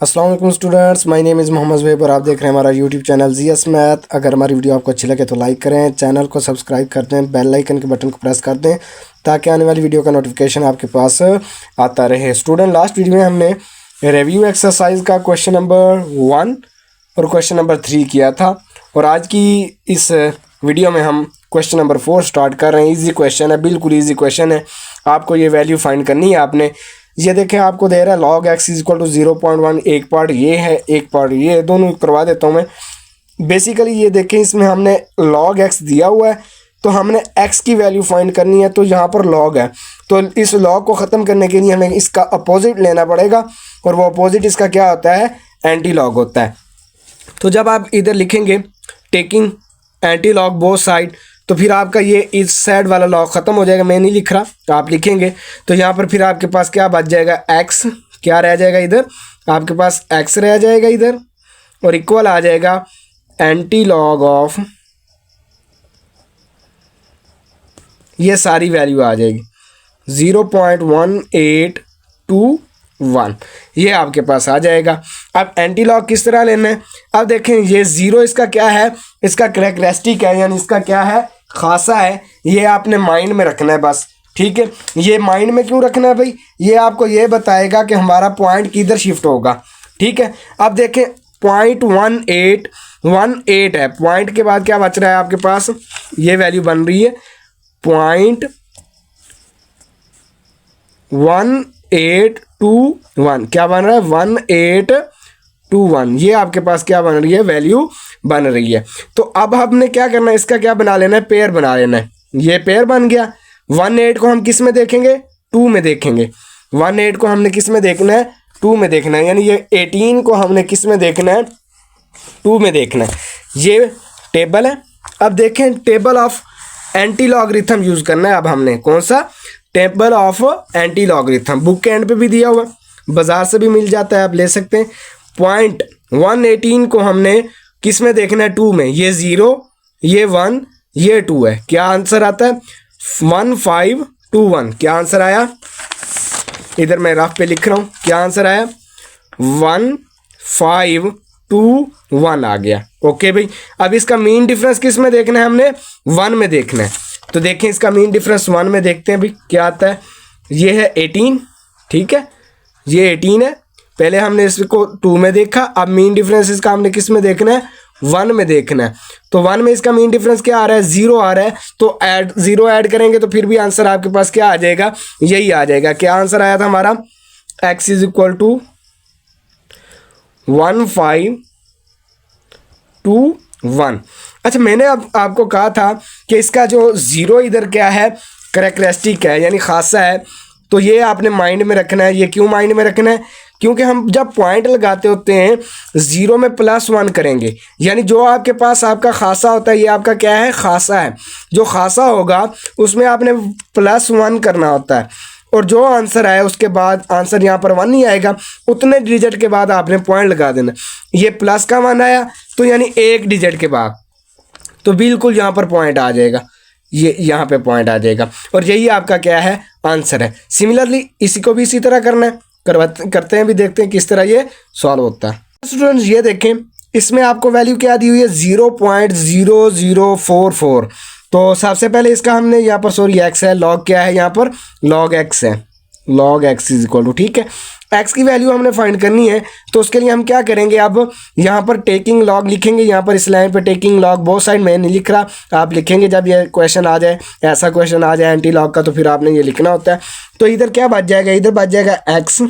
अस्सलाम वालेकुम students, my name is Mohammad Zuhaib और आप देख रहे हैं हमारा यूट्यूब चैनल जीएस मैथ। अगर हमारी वीडियो आपको अच्छी लगे तो लाइक करें, चैनल को सब्सक्राइब कर दें, बेल आइकन के बटन को प्रेस कर दें ताकि आने वाली वीडियो का नोटिफिकेशन आपके पास आता रहे। स्टूडेंट, लास्ट वीडियो में हमने रिव्यू एक्सरसाइज का क्वेश्चन नंबर 1 और क्वेश्चन नंबर 3 किया था और आज की इस वीडियो में हम क्वेश्चन नंबर 4 स्टार्ट कर रहे हैं। ईजी क्वेश्चन है, बिल्कुल ईजी क्वेश्चन है। आपको ये वैल्यू फाइंड करनी है। आपने ये देखें, आपको दे रहा है log x is equal to 0.1। एक पार्ट ये है, एक पार्ट ये, दोनों करवा देता हूँ मैं। बेसिकली ये देखें, इसमें हमने log x दिया हुआ है तो हमने x की वैल्यू फाइंड करनी है। तो यहाँ पर log है तो इस log को ख़त्म करने के लिए हमें इसका अपोजिट लेना पड़ेगा और वो अपोजिट इसका क्या होता है? एंटी लॉग होता है। तो जब आप इधर लिखेंगे taking anti log both side, तो फिर आपका ये इस साइड वाला लॉग ख़त्म हो जाएगा। मैं नहीं लिख रहा, तो आप लिखेंगे तो यहाँ पर फिर आपके पास क्या बच जाएगा? x क्या रह जाएगा इधर? आपके पास x रह जाएगा इधर और इक्वल आ जाएगा एंटी लॉग ऑफ, ये सारी वैल्यू आ जाएगी 0.1821, ये आपके पास आ जाएगा। अब एंटी लॉग किस तरह लेना है? अब देखें, ये 0 इसका क्या है? इसका कैरेक्टरिस्टिक है, यानी इसका क्या है? खासा है। ये आपने माइंड में रखना है बस, ठीक है। ये माइंड में क्यों रखना है भाई? ये आपको ये बताएगा कि हमारा पॉइंट किधर शिफ्ट होगा, ठीक है। अब देखें 0.1818 है, पॉइंट के बाद क्या बच रहा है आपके पास? ये वैल्यू बन रही है 0.1821। क्या बन रहा है? 1821। ये आपके पास क्या बन रही है? वैल्यू बन रही है। तो अब हमने क्या करना है? इसका क्या बना लेना है? पेयर बना लेना है। ये पेयर बन गया। 18 को हम किस में देखेंगे? 2 में देखेंगे। 18 को हमने किस में देखना है? 2 में देखना है। यानी ये 18 को हमने किस में देखना है? 2 में देखना है। ये टेबल है। अब देखें, table of anti logarithm use करना है। अब हमने कौन सा? Table of anti logarithm. Book के एंड पे भी दिया हुआ, बाजार से भी मिल जाता है, आप ले सकते हैं। 0.118 को हमने किस में देखना है? 2 में। ये 0, ये 1, ये 2 है। क्या आंसर आता है? 1521। क्या आंसर आया? इधर मैं रफ पे लिख रहा हूँ। क्या आंसर आया? 1521 आ गया। ओके भाई। अब इसका मीन डिफरेंस किस में देखना है? हमने 1 में देखना है। तो देखें, इसका मीन डिफरेंस 1 में देखते हैं भाई क्या आता है। ये है 18, ठीक है। ये 18 है। पहले हमने इसको 2 में देखा, अब मीन डिफरेंस इसका हमने किस में देखना है? 1 में देखना है। तो 1 में इसका मीन डिफरेंस क्या आ रहा है? 0 आ रहा है। तो ऐड 0 ऐड करेंगे तो फिर भी आंसर आपके पास क्या आ जाएगा? यही आ जाएगा। क्या आंसर आया था हमारा? x is equal to 1521। अच्छा, मैंने अब आपको कहा था कि इसका जो 0 इधर क्या है? कैरेक्टरिस्टिक है, यानी खासा है। तो ये आपने माइंड में रखना है। ये क्यों माइंड में रखना है? क्योंकि हम जब पॉइंट लगाते होते हैं 0 में +1 करेंगे, यानी जो आपके पास आपका खासा होता है, ये आपका क्या है? खासा है। जो खासा होगा उसमें आपने +1 करना होता है और जो आंसर आया उसके बाद आंसर यहाँ पर 1 नहीं आएगा, उतने डिजिट के बाद आपने पॉइंट लगा देना। ये प्लस का 1 आया तो यानी 1 डिजिट के बाद, तो बिल्कुल यहाँ पर पॉइंट आ जाएगा। ये यहाँ पे पॉइंट आ जाएगा और यही आपका क्या है? आंसर है। सिमिलरली इसी को भी इसी तरह करना है। करते हैं भी, देखते हैं किस तरह ये सॉल्व होता है। स्टूडेंट्स, ये देखें, इसमें आपको वैल्यू क्या दी हुई है? 0.0044। तो सबसे पहले इसका हमने यहाँ पर, सॉरी x है, log क्या है यहाँ पर? log x है। log x is equal to, ठीक है, x की वैल्यू हमने फाइंड करनी है। तो उसके लिए हम क्या करेंगे? अब यहाँ पर टेकिंग लॉग लिखेंगे। यहाँ पर इस लाइन पे टेकिंग लॉग बोथ साइड, मैं नहीं लिख रहा, आप लिखेंगे जब ये क्वेश्चन आ जाए, ऐसा क्वेश्चन आ जाए एंटी लॉग का, तो फिर आपने ये लिखना होता है। तो इधर क्या बच जाएगा? इधर बच जाएगा x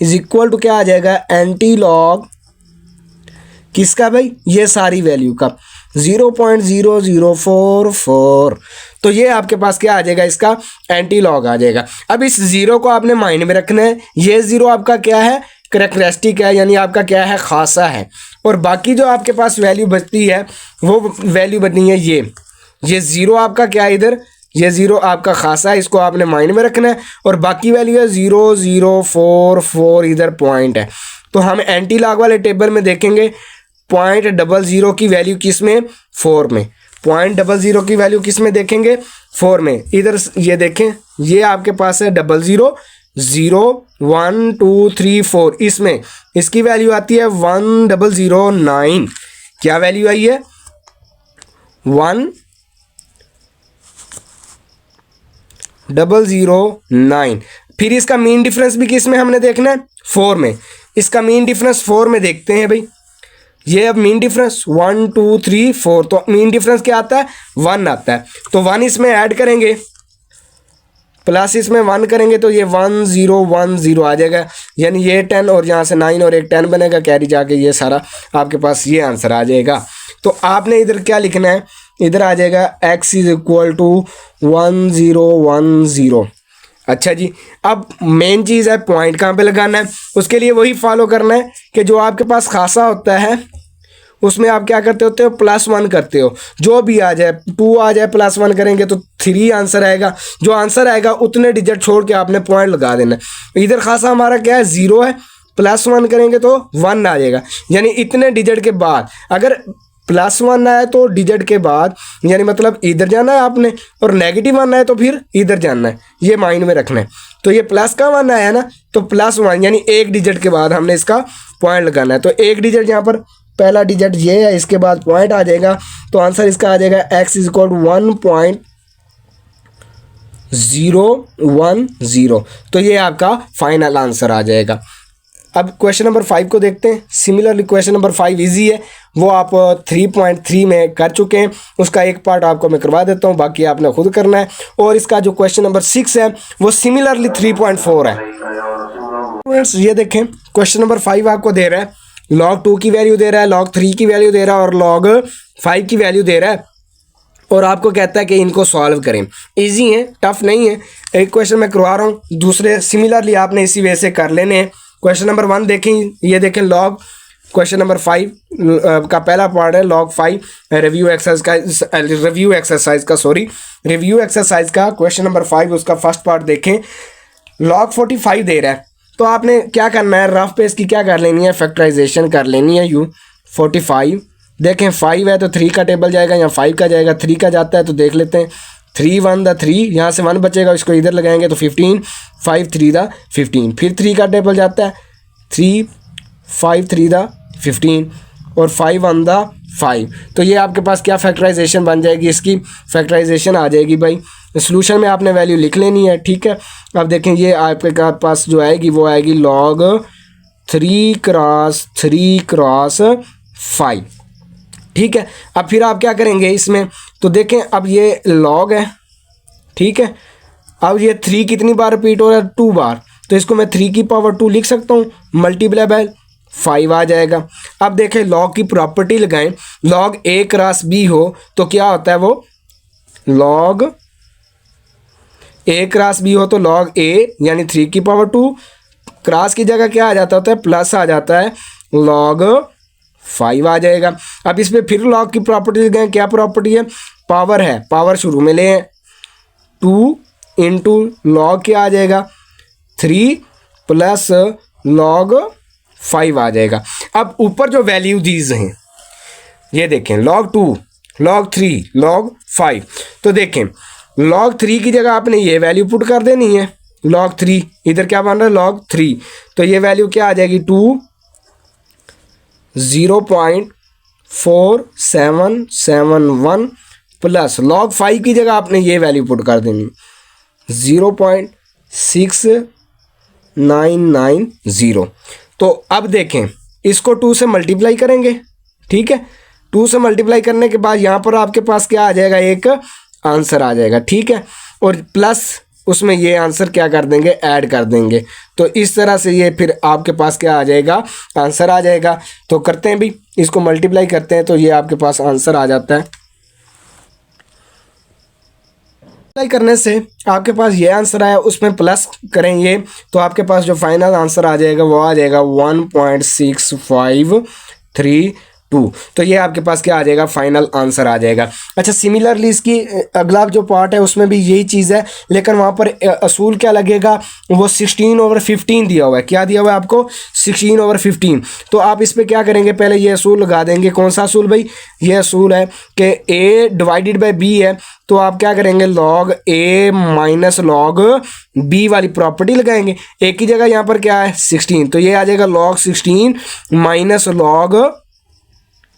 इज इक्वल टू क्या आ जाएगा? एंटी लॉग किसका भाई? ये सारी वैल्यू का 0.0044। तो ये आपके पास क्या आ जाएगा? इसका एंटी लॉग आ जाएगा। अब इस 0 को आपने माइंड में रखना है। ये 0 आपका क्या है? कैरेक्टरिस्टिक है, यानी आपका क्या है? खासा है। और बाकी जो आपके पास वैल्यू बचती है वो वैल्यू बचनी है ये 0 आपका क्या है इधर? ये 0 आपका खासा है, इसको आपने माइंड में रखना है। और बाकी वैल्यू है 0044, इधर पॉइंट है। तो हम एंटी लॉग वाले टेबल में देखेंगे 0.00 की वैल्यू किस में? 4 में। 0.00 की वैल्यू किस में देखेंगे? 4 में। इधर ये देखें, ये आपके पास है 00, 0 1 2 3 4, इसमें इसकी वैल्यू आती है 1009। क्या वैल्यू आई है? 1009। फिर इसका मीन डिफरेंस भी किस में हमने देखना है? 4 में। इसका मीन डिफरेंस 4 में देखते हैं भाई। ये अब मीन डिफरेंस 1 2 3 4, तो मीन डिफरेंस क्या आता है? 1 आता है। तो 1 इसमें ऐड करेंगे प्लस इसमें 1 करेंगे तो ये 1 0 1 0 आ जाएगा, यानी ये 10 और यहाँ से 9 और एक 10 बनेगा, कैरी जाके ये सारा आपके पास ये आंसर आ जाएगा। तो आपने इधर क्या लिखना है? इधर आ जाएगा x इज इक्वल टू 1 0 1 0। अच्छा जी, अब मेन चीज़ है पॉइंट कहाँ पे लगाना है। उसके लिए वही फॉलो करना है कि जो आपके पास खासा होता है उसमें आप क्या करते होते हो? +1 करते हो। जो भी आ जाए, 2 आ जाए +1 करेंगे तो 3 आंसर आएगा। जो आंसर आएगा उतने डिजिट छोड़ के आपने पॉइंट लगा देना है। इधर खासा हमारा क्या है? 0 है, +1 करेंगे तो 1 आ जाएगा, यानी इतने डिजिट के बाद। अगर +1 आया तो डिजिट के बाद, यानी मतलब इधर जाना है आपने, और -1 आया तो फिर इधर जाना है, ये माइंड में रखना है। तो ये प्लस का 1 आया ना, तो +1 यानी एक डिजिट के बाद हमने इसका पॉइंट लगाना है। तो एक डिजिट यहाँ पर पहला डिजिट ये है, इसके बाद पॉइंट आ जाएगा, तो आंसर इसका आ जाएगा x इज इक्वल टू 1.010। तो ये आपका फाइनल आंसर आ जाएगा। अब क्वेश्चन नंबर 5 को देखते हैं। सिमिलरली क्वेश्चन नंबर 5 इजी है, वो आप 3.3 में कर चुके हैं। उसका एक पार्ट आपको मैं करवा देता हूँ, बाकी आपने खुद करना है। और इसका जो क्वेश्चन नंबर 6 है वो सिमिलरली 3.4 है। ये देखें, क्वेश्चन नंबर 5 आपको दे रहा है log 2 की वैल्यू दे रहा है, log 3 की वैल्यू दे रहा है और log 5 की वैल्यू दे रहा है, और आपको कहता है कि इनको सॉल्व करें। इजी है, टफ नहीं है। एक क्वेश्चन मैं करवा रहा हूँ, दूसरे सिमिलरली आपने इसी वे से कर लेने हैं। क्वेश्चन नंबर 1 देखें, ये देखें log क्वेश्चन नंबर 5 का पहला पार्ट है log 5 रिव्यू एक्सरसाइज का क्वेश्चन नंबर 5, उसका फर्स्ट पार्ट देखें। log 45 दे रहा है, तो आपने क्या करना है? रफ पे इसकी क्या कर लेनी है? फैक्टराइजेशन कर लेनी है। 45 देखें, 5 है तो 3 का टेबल जाएगा, या 5 का जाएगा, 3 का जाता है, तो देख लेते हैं। 3 1 द 3, यहाँ से 1 बचेगा, इसको इधर लगाएंगे तो 15, 5 3 द 15। फिर 3 का टेबल जाता है, 3 5 3 द 15 और 5 1 द 5। तो ये आपके पास क्या फैक्टराइजेशन बन जाएगी? इसकी फैक्टराइजेशन आ जाएगी भाई। सोल्यूशन में आपने वैल्यू लिख लेनी है, ठीक है। अब देखें, ये आपके पास जो आएगी वो आएगी log 3 क्रॉस 3 क्रॉस 5, ठीक है। अब फिर आप क्या करेंगे इसमें? तो देखें, अब ये log है, ठीक है। अब ये 3 कितनी बार रिपीट हो रहा है? 2 बार, तो इसको मैं 3 की पावर 2 लिख सकता हूँ, मल्टीप्लाई बाय 5 आ जाएगा। अब देखें, log की प्रॉपर्टी लगाएं, log a क्रॉस b हो तो क्या होता है? वो log a क्रॉस b हो तो log a यानी 3 की पावर 2, क्रॉस की जगह क्या आ जाता होता है? प्लस आ जाता है, log 5 आ जाएगा। अब इस पर फिर log की प्रॉपर्टी लगाएं, क्या प्रॉपर्टी है? पावर है, पावर शुरू में ले 2 इंटू log क्या आ जाएगा? 3 प्लस log 5 आ जाएगा। अब ऊपर जो वैल्यू दीज हैं, ये देखें, log 2 log 3 log 5, तो देखें log 3 की जगह आपने ये वैल्यू पुट कर देनी है, log 3, इधर क्या बन रहा है? log 3, तो ये वैल्यू क्या आ जाएगी? 0.4771 प्लस log 5 की जगह आपने ये वैल्यू पुट कर देनी 0.6990। तो अब देखें, इसको 2 से मल्टीप्लाई करेंगे, ठीक है। 2 से मल्टीप्लाई करने के बाद यहाँ पर आपके पास क्या आ जाएगा? एक आंसर आ जाएगा, ठीक है। और प्लस उसमें ये आंसर क्या कर देंगे? ऐड कर देंगे। तो इस तरह से ये फिर आपके पास क्या आ जाएगा? आंसर आ जाएगा। तो करते हैं भी, इसको मल्टीप्लाई करते हैं तो ये आपके पास आंसर आ जाता है। मल्टीप्लाई करने से आपके पास ये आंसर आया, उसमें प्लस करें ये, तो आपके पास जो फाइनल आंसर आ जाएगा वो आ जाएगा 1.653 2। तो ये आपके पास क्या आ जाएगा, फाइनल आंसर आ जाएगा। अच्छा, सिमिलरली इसकी अगला जो पार्ट है उसमें भी यही चीज़ है, लेकिन वहाँ पर असूल क्या लगेगा, वो 16/15 दिया हुआ है। क्या दिया हुआ है आपको, 16/15। तो आप इस पर क्या करेंगे, पहले ये असूल लगा देंगे। कौन सा असूल भाई, ये असूल है कि a डिवाइडेड बाई b है, तो आप क्या करेंगे, log a minus log b वाली प्रॉपर्टी लगाएंगे। एक ही जगह यहाँ पर क्या है 16, तो ये आ जाएगा log 16 माइनस log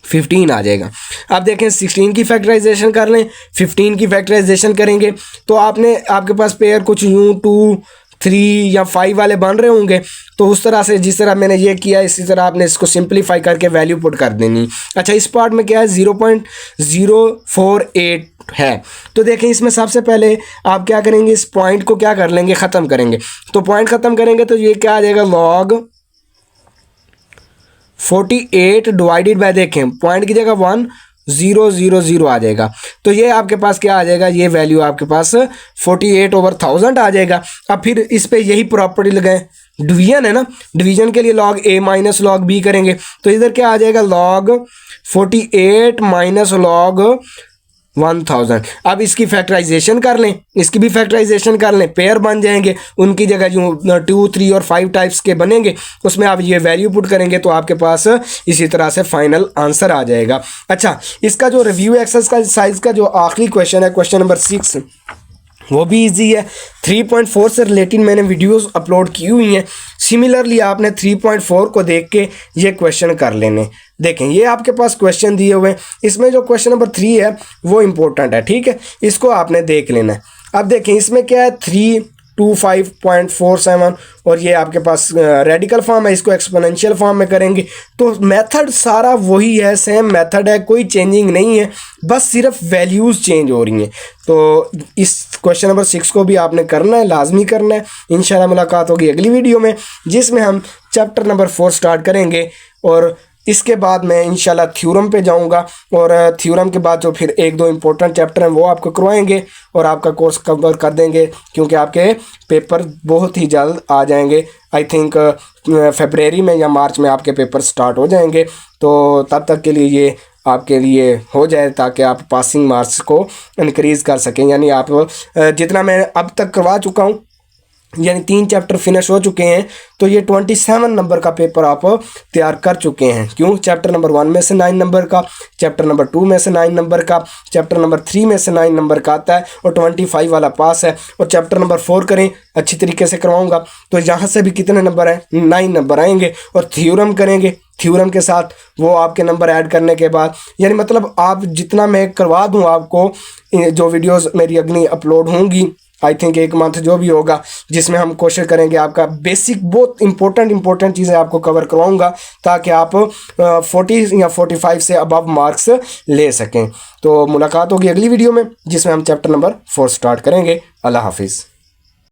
15 आ जाएगा। अब देखें 16 की फैक्टराइजेशन कर लें, 15 की फैक्टराइजेशन करेंगे, तो आपके पास पेयर कुछ यूं 2, 3 या 5 वाले बन रहे होंगे। तो उस तरह से जिस तरह मैंने ये किया, इसी तरह आपने इसको सिंप्लीफाई करके वैल्यू पुट कर देनी। अच्छा, इस पार्ट में क्या है, 0.048 है। तो देखें इसमें सबसे पहले आप क्या करेंगे, इस पॉइंट को क्या कर लेंगे, ख़त्म करेंगे। तो पॉइंट ख़त्म करेंगे तो ये क्या आ जाएगा, log 48 डिवाइडेड बाय, देखें पॉइंट की जगह 1000 आ जाएगा। तो ये आपके पास क्या आ जाएगा, ये वैल्यू आपके पास 48/1000 आ जाएगा। अब फिर इस पे यही प्रॉपर्टी लगाएं, डिवीजन है ना, डिवीजन के लिए log a minus log b करेंगे। तो इधर क्या आ जाएगा, log 48 माइनस log 1000। अब इसकी फैक्टराइजेशन कर लें, इसकी भी फैक्टराइजेशन कर लें, पेयर बन जाएंगे। उनकी जगह जो 2, 3 और 5 टाइप्स के बनेंगे, उसमें आप ये वैल्यू पुट करेंगे तो आपके पास इसी तरह से फाइनल आंसर आ जाएगा। अच्छा, इसका जो रिव्यू एक्सरसाइज का जो आखिरी क्वेश्चन है, क्वेश्चन नंबर 6, वो भी इजी है। 3.4 से रिलेटेड मैंने वीडियोस अपलोड की हुई हैं। सिमिलरली आपने 3.4 को देख के ये क्वेश्चन कर लेने। देखें ये आपके पास क्वेश्चन दिए हुए हैं, इसमें जो क्वेश्चन नंबर 3 है वो इम्पोर्टेंट है, ठीक है, इसको आपने देख लेना है। अब देखें इसमें क्या है, 325.47 और ये आपके पास रेडिकल फॉर्म है, इसको एक्सपोनेंशियल फॉर्म में करेंगे। तो मेथड सारा वही है, सेम मेथड है, कोई चेंजिंग नहीं है, बस सिर्फ वैल्यूज़ चेंज हो रही हैं। तो इस क्वेश्चन नंबर 6 को भी आपने करना है, लाजमी करना है। इंशाल्लाह मुलाकात होगी अगली वीडियो में, जिसमें हम चैप्टर नंबर 4 स्टार्ट करेंगे और इसके बाद मैं इंशाल्लाह थ्योरम पे जाऊंगा और थ्योरम के बाद जो फिर 1-2 इंपॉर्टेंट चैप्टर हैं वो आपको करवाएंगे और आपका कोर्स कवर कर देंगे, क्योंकि आपके पेपर बहुत ही जल्द आ जाएंगे। आई थिंक फरवरी में या मार्च में आपके पेपर स्टार्ट हो जाएंगे। तो तब तक के लिए ये आपके लिए हो जाए ताकि आप पासिंग मार्क्स को इनक्रीज़ कर सकें। यानी आप जितना मैं अब तक करवा चुका हूँ, यानी 3 चैप्टर फिनिश हो चुके हैं, तो ये 27 नंबर का पेपर आप तैयार कर चुके हैं। क्यों, चैप्टर नंबर 1 में से 9 नंबर का, चैप्टर नंबर 2 में से 9 नंबर का, चैप्टर नंबर 3 में से 9 नंबर का आता है और 25 वाला पास है। और चैप्टर नंबर 4 करें, अच्छी तरीके से करवाऊंगा, तो यहाँ से भी कितने नंबर हैं, 9 नंबर आएंगे। और थ्योरम करेंगे, थ्योरम के साथ वो आपके नंबर ऐड करने के बाद, यानी मतलब आप जितना मैं करवा दूँ आपको, जो वीडियोज़ मेरी अगली अपलोड होंगी, आई थिंक 1 मंथ जो भी होगा, जिसमें हम कोशिश करेंगे आपका बेसिक बहुत इंपॉर्टेंट चीज़ें आपको कवर करवाऊंगा ताकि आप 40 या 45 से अबव मार्क्स ले सकें। तो मुलाकात होगी अगली वीडियो में, जिसमें हम चैप्टर नंबर 4 स्टार्ट करेंगे। अल्लाह हाफिज़।